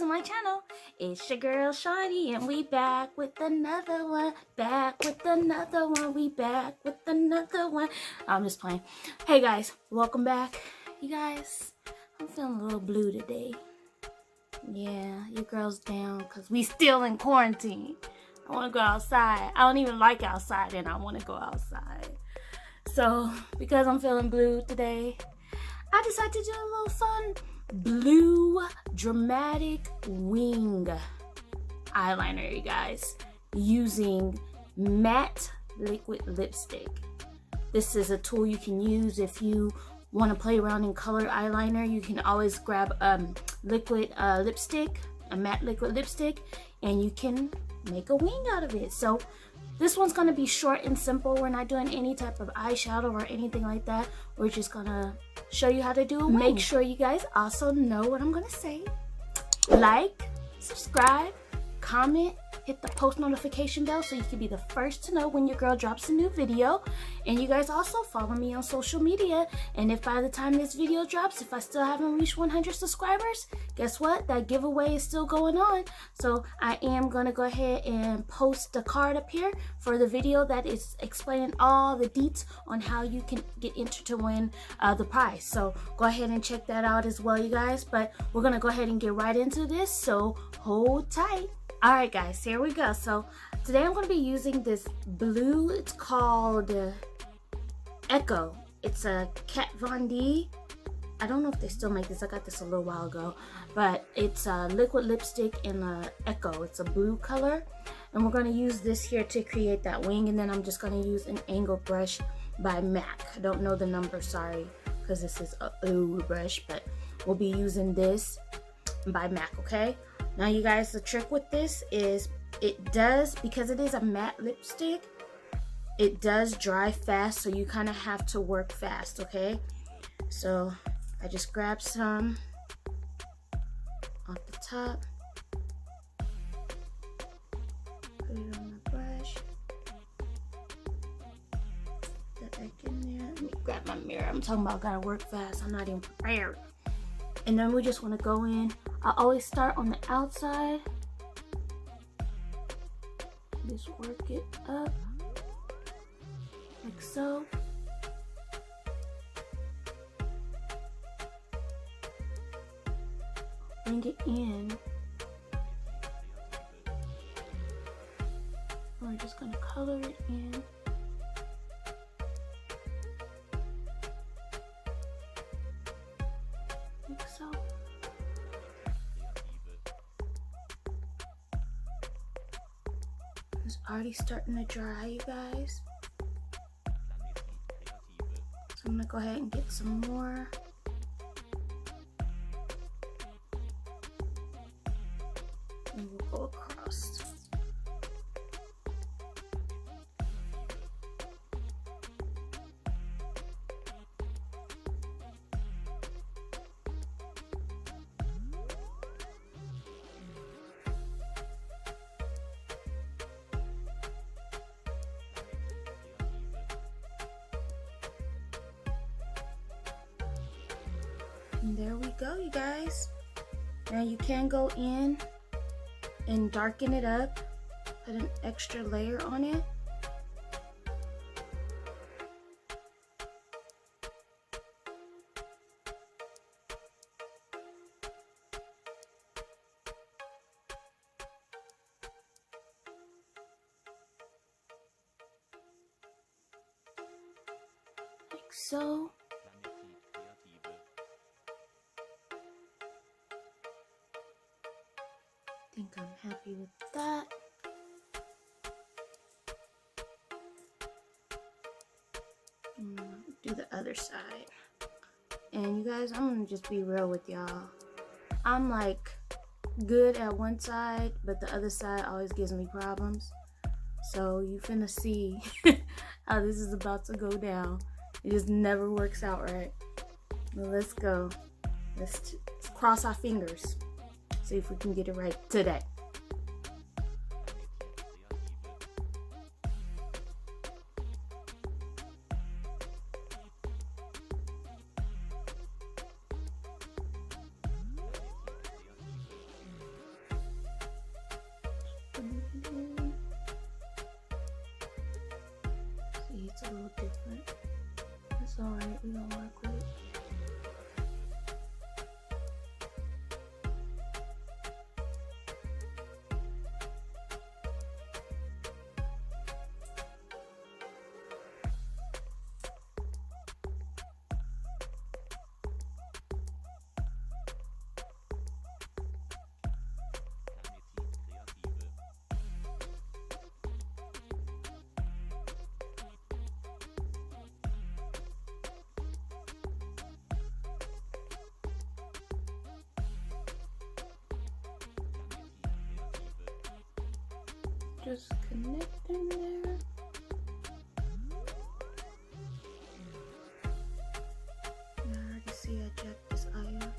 my channel. It's your girl Shawty and we back with another one. We back with another one. I'm just playing. Hey guys, welcome back. You guys, I'm feeling a little blue today. Yeah, your girl's down because we still in quarantine. I want to go outside. I don't even like outside and I want to go outside. So, because I'm feeling blue today, I decided to do a little fun blue dramatic wing eyeliner, you guys, using matte liquid lipstick. This is a tool you can use if you want to play around in color eyeliner. You can always grab liquid lipstick, a matte liquid lipstick, and you can make a wing out of it. So this one's gonna be short and simple. We're not doing any type of eyeshadow or anything like that. We're just gonna show you how to do a wing. Make sure you guys also know what I'm gonna say. Like, subscribe, comment, hit the post notification bell so you can be the first to know when your girl drops a new video. And you guys also follow me on social media. And if by the time this video drops, if I still haven't reached 100 subscribers, guess what? That giveaway is still going on. So I am gonna go ahead and post the card up here for the video that is explaining all the deets on how you can get entered to win the prize. So go ahead and check that out as well, you guys. But we're gonna go ahead and get right into this, so hold tight. Alright guys, here we go. So today I'm going to be using this blue, it's called Echo. It's a Kat Von D. I don't know if they still make this, I got this a little while ago. But it's a liquid lipstick in a Echo, it's a blue color. And we're going to use this here to create that wing. And then I'm just going to use an angle brush by MAC. I don't know the number, sorry, because this is a old brush. But we'll be using this by MAC, okay? Now you guys, the trick with this is it does, because it is a matte lipstick, it does dry fast, so you kind of have to work fast, okay? So I just grab some off the top, put it on the brush, put that back in there. Let me grab my mirror. I'm talking about gotta work fast. I'm not even prepared. And then we just want to go in. I always start on the outside. Just work it up like so. Bring it in. We're just going to color it in. Like so. It's already starting to dry, you guys. So I'm gonna go ahead and get some more. And we'll go across. And there we go, you guys. Now you can go in and darken it up, put an extra layer on it. Like so. I think I'm happy with that. Do the other side. And you guys, I'm gonna just be real with y'all. I'm like good at one side, but the other side always gives me problems. So you finna see how this is about to go down. It just never works out right. Well, let's go. Let's cross our fingers. See if we can get it right today. that we're gonna work with. Just connect in there. I already see I jacked this eye up.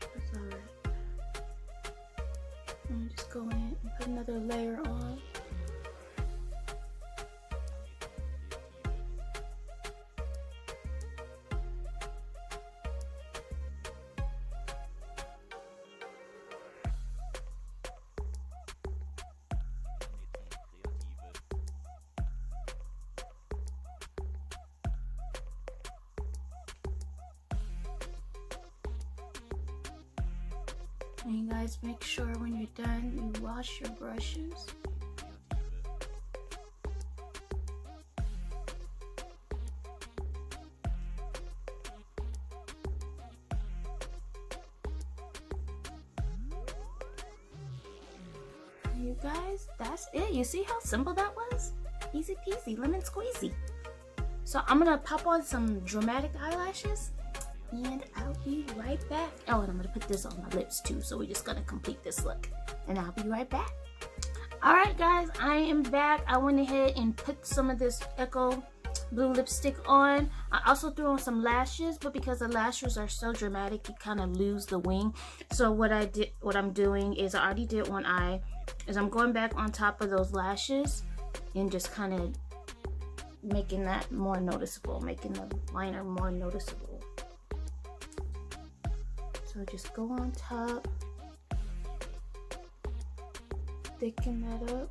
That's alright. Let me just go in and put another layer on. And you guys make sure when you're done, you wash your brushes. And you guys, that's it. You see how simple that was? Easy peasy, lemon squeezy. So I'm gonna pop on some dramatic eyelashes. And I'll be right back. Oh, and I'm gonna put this on my lips too, so we're just gonna complete this look, and I'll be right back. All right guys, I am back. I went ahead and put some of this Echo blue lipstick on. I also threw on some lashes, but because the lashes are so dramatic, you kind of lose the wing. So what I'm doing is, I already did one eye, is I'm going back on top of those lashes and just kind of making that more noticeable, making the liner more noticeable. So just go on top, thicken that up.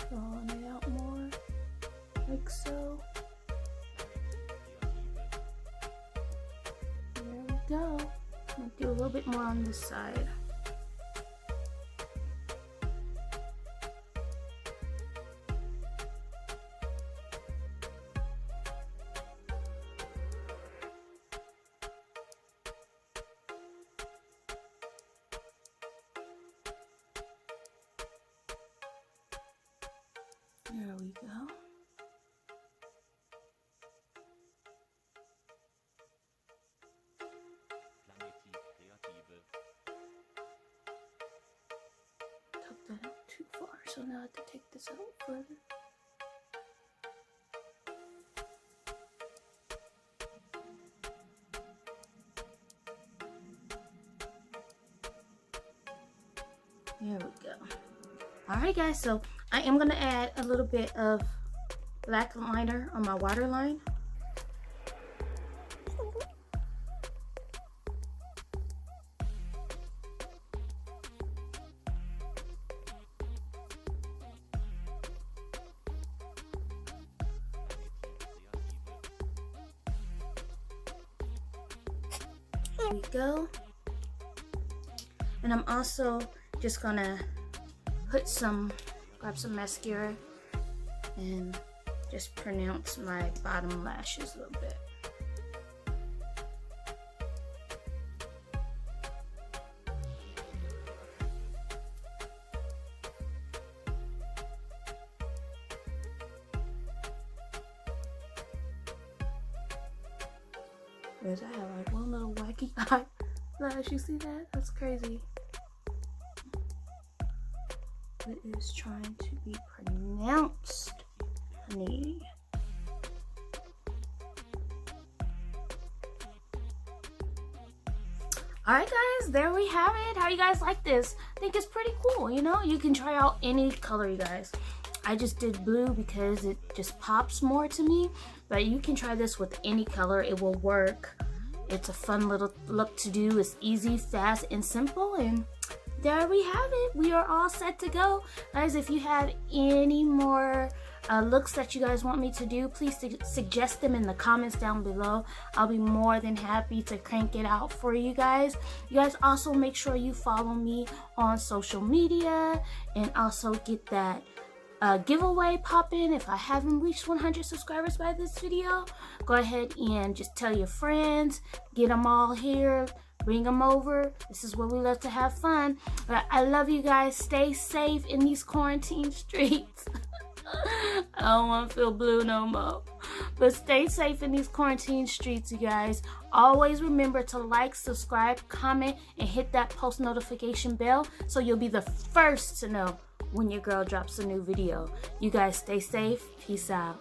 Drawing it out more, like so. There we go. I'm gonna do a little bit more on this side. There we go. Took that out too far, so now I have to take this out further. There we go. Alright guys, so I am going to add a little bit of black liner on my waterline. There we go. And I'm also just going to grab some mascara and just pronounce my bottom lashes a little bit. Because I have like one little wacky eyelash, you see that? That's crazy. It is trying to be pronounced, honey. Alright guys, there we have it. How you guys like this? I think it's pretty cool, you know? You can try out any color, you guys. I just did blue because it just pops more to me. But you can try this with any color. It will work. It's a fun little look to do. It's easy, fast, and simple. And there we have it. We are all set to go. Guys, if you have any more looks that you guys want me to do, please suggest them in the comments down below. I'll be more than happy to crank it out for you guys. You guys also make sure you follow me on social media and also get that giveaway popping. If I haven't reached 100 subscribers by this video, go ahead and just tell your friends, get them all here, bring them over. This is where we love to have fun. But I love you guys. Stay safe in these quarantine streets. I don't want to feel blue no more. But stay safe in these quarantine streets, you guys. Always remember to like, subscribe, comment, and hit that post notification bell so you'll be the first to know when your girl drops a new video. You guys stay safe. Peace out.